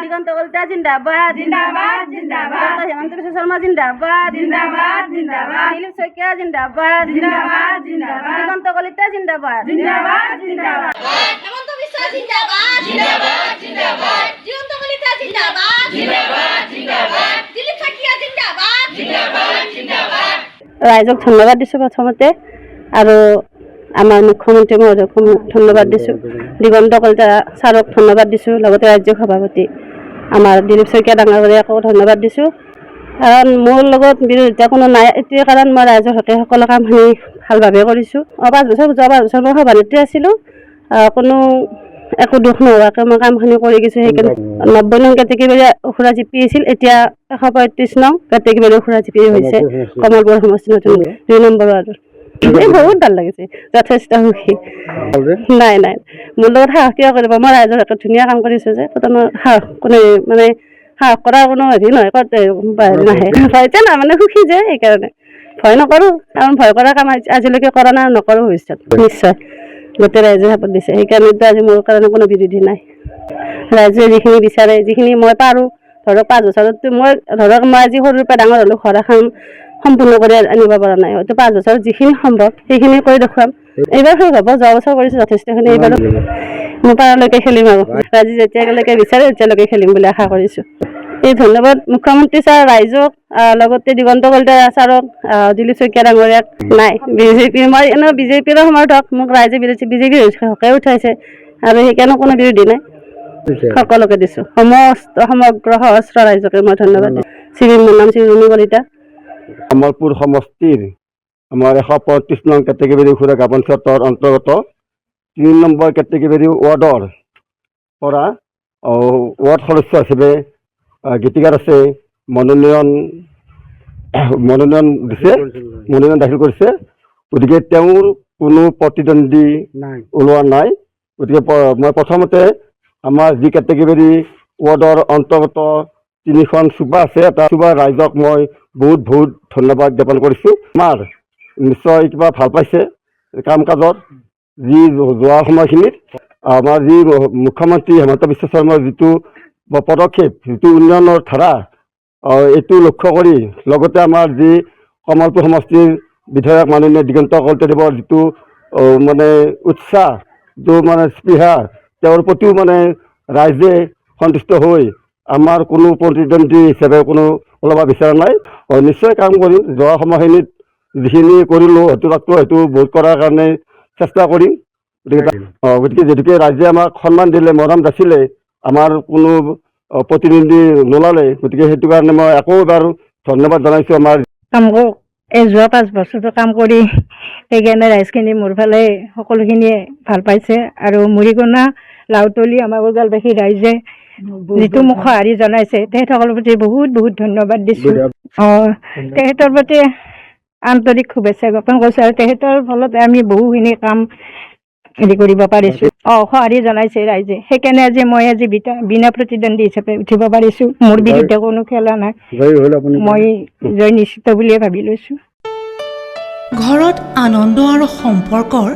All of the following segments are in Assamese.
দিগন্ত কলিতা জিন্দাবাদ জিন্দাবাদ জিন্দাবাদ হেমন্ত বিশ্ব শর্মা জিন্দাবাদ জিন্দাবাদ জিন্দাবাদ দিলীপ শইকীয়া জিন্দাবাদ জিন্দাবাদ জিন্দাবাদ দিগন্ত কলিতা জিন্দাবাদ জিন্দাবাদ জিন্দাবাদ হেমন্ত বিশ্ব জিন্দাবাদ জিন্দাবাদ জিন্দাবাদ দিগন্ত কলিতা জিন্দাবাদ জিন্দাবাদ জিন্দাবাদ দিলীপ শইকীয়া জিন্দাবাদ জিন্দাবাদ জিন্দাবাদ ৰাইজক ধন্যবাদ দিছোঁ প্ৰথমতে আৰু আমাৰ মুখ্যমন্ত্ৰী মহোদয়ক ধন্যবাদ দিছোঁ দিগন্ত কলিতা ছাৰক ধন্যবাদ দিছোঁ লগতে ৰাজ্যিক সভাপতি আমাৰ দিলীপ শইকীয়া ডাঙৰীয়াকো ধন্যবাদ দিছোঁ কাৰণ মোৰ লগত বিৰোধিতা কোনো নাই এইটোৱে কাৰণ মই ৰাইজৰ হকে সকলো কামখিনি ভালভাৱে কৰিছোঁ 5 বছৰ যোৱা 5 বছৰ মই সভানেত্ৰী আছিলোঁ কোনো একো দুখ নোহোৱাকৈ মই কামখিনি কৰি গৈছোঁ সেইকাৰণে 90 নং কেটেগৰী উখুৰা জিপি আছিল এতিয়া 135 নং কেটেগৰী উখুৰা জিপি হৈছে কমলপুৰ সমষ্টি নতুন 2 নম্বৰ ৱাৰ্ডৰ বহুত ভাল লাগিছে যথেষ্ট সুখী নাই নাই মোৰ লগত সাহস কিয় কৰিব মই ৰাইজৰ হকে ধুনীয়া কাম কৰিছোঁ যে কোনো সাহস কোনে মানে সাহস কৰাৰ কোনো হেৰি নহয় নাহে ভয়তে না মানে সুখী যে সেইকাৰণে ভয় নকৰোঁ কাৰণ ভয় কৰা কাম আজিলৈকে কৰা নাই নকৰোঁ ভৱিষ্যত নিশ্চয় গোটেই ৰাইজে সাপোৰ্ট দিছে সেইকাৰণেতো আজি মোৰ কাৰণে কোনো বিৰোধী নাই ৰাইজে যিখিনি বিচাৰে যিখিনি মই পাৰোঁ ধৰক 5 বছৰতো মই ধৰক মই আজি সৰুৰ পৰা ডাঙৰ হ'লোঁ ঘৰ এখন সম্পূৰ্ণ কৰি আনিব পৰা নাই হয়তো 5 বছৰত যিখিনি সম্ভৱ সেইখিনি কৰি দেখুৱাম এইবাৰ শেষ হ'ব যোৱা বছৰ কৰিছোঁ যথেষ্টখিনি এইবাৰ মই পাৰালৈকে খেলিম আৰু ৰাইজে যেতিয়ালৈকে বিচাৰে তেতিয়ালৈকে খেলিম বুলি আশা কৰিছোঁ এই ধন্যবাদ মুখ্যমন্ত্ৰী ছাৰ ৰাইজক লগতে দিগন্ত কলিতা ছাৰক দিলীপ শইকীয়া ডাঙৰীয়াক নাই বিজেপি মই এনেও বিজেপিৰ সমৰ্থক মোক ৰাইজে বিজেপিৰ হকে উঠাইছে আৰু সেইকাৰণে কোনো বিৰোধী নাই সকলোকে দিছোঁ সমগ্ৰ সহস্ৰ ৰাইজকে মই ধন্যবাদ দিছোঁ মোৰ নাম শ্ৰী ৰুমি কলিতা কমলপুৰ সমষ্টিৰ আমাৰ 135 নং কেটেগৰী উখুৰা গাঁও পঞ্চায়তৰ অন্তৰ্গত 3 নম্বৰ কেটেগৰী ৱাৰ্ডৰ পৰা ৱাৰ্ড সদস্য হিচাপে গীতিকাৰ আছে মনোনয়ন দাখিল কৰিছে গতিকে তেওঁৰ কোনো প্ৰতিদ্বন্দ্বী ওলোৱা নাই গতিকে মই প্ৰথমতে আমাৰ যি কেটেগৰী ৱাৰ্ডৰ অন্তৰ্গত 3খন চুবা আছে এটা চুবা ৰাইজক মই বহুত ধন্যবাদ জ্ঞাপন কৰিছোঁ আমাৰ নিশ্চয় কিবা ভাল পাইছে কাম কাজত যি যোৱা সময়খিনিত আমাৰ যি মুখ্যমন্ত্ৰী হেমন্ত বিশ্ব শৰ্মাৰ যিটো পদক্ষেপ যিটো উন্নয়নৰ ধাৰা এইটো লক্ষ্য কৰি লগতে আমাৰ যি কমলপুৰ সমষ্টিৰ বিধায়ক মাননীয় দিগন্ত কলিতাদেৱৰ যিটো মানে উৎসাহ যিটো মানে স্পৃহা তেওঁৰ প্ৰতিও মানে ৰাইজে সন্তুষ্ট হৈ আমাৰ কোনো প্ৰতিদ্বন্দ্বী হিচাপে কোনো ওলাব বিচৰা নাই নিশ্চয় কাম কৰিম যোৱা সময়খিনিত যিখিনি কৰিলোঁ হয়তো বহুত কৰাৰ কাৰণে চেষ্টা কৰিম গতিকে যেনেকৈ ৰাইজে আমাক সন্মান দিলে মৰম যাচিলে আমাৰ কোনো প্ৰতিনিধি নোলালে গতিকে সেইটো কাৰণে মই আকৌ এবাৰ ধন্যবাদ জনাইছোঁ আমাৰ কাম এই যোৱা 5 বছৰটো কাম কৰি সেইকাৰণে ৰাইজখিনি মোৰ ফালে সকলোখিনিয়ে ভাল পাইছে আৰু মুৰিকণা লাউতলি আমাৰ বৰগালবাসী ৰাইজে যিটো মোক সঁহাৰি জনাইছে তেখেতসকলৰ প্ৰতি বহুত ধন্যবাদ দিছোঁ তেখেতৰ প্ৰতি আন্তৰিক শুভেচ্ছা জ্ঞাপন কৰিছোঁ আৰু তেখেতৰ ফলত আমি বহুখিনি কাম হেৰি কৰিব পাৰিছোঁ সঁহাৰি জনাইছে ৰাইজে সেইকাৰণে মই আজি বিনা প্ৰতিদ্বন্দ্বী হিচাপে উঠিব পাৰিছোঁ মোৰ বিৰুদ্ধে কোনো খেলা নাই মই জয় নিশ্চিত বুলিয়ে ভাবি লৈছোঁ ঘৰত আনন্দ আৰু সম্পৰ্কৰ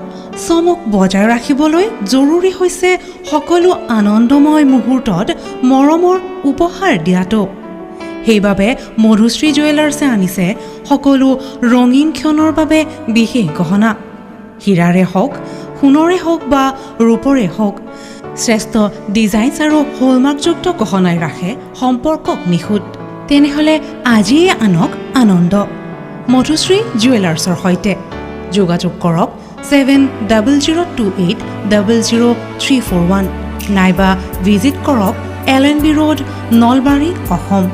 চমক বজাই ৰাখিবলৈ জৰুৰী হৈছে সকলো আনন্দময় মুহূৰ্তত মৰমৰ উপহাৰ দিয়াটো সেইবাবে মধুশ্ৰী জুৱেলাৰ্ছে আনিছে সকলো ৰঙীন ক্ষণৰ বাবে বিশেষ গহনা হীৰাৰে হওক সোণৰে হওক বা ৰূপৰে হওক শ্ৰেষ্ঠ ডিজাইনছ আৰু হলমাৰ্কযুক্ত গহনাই ৰাখে সম্পৰ্কক নিখুঁত তেনেহ'লে আজিয়ে আনক আনন্দ মধুশ্ৰী জুৱেলাৰ্ছৰ সৈতে যোগাযোগ কৰক 7002800341 নাইবা ভিজিট কৰক LNB ৰোড নলবাৰী অসম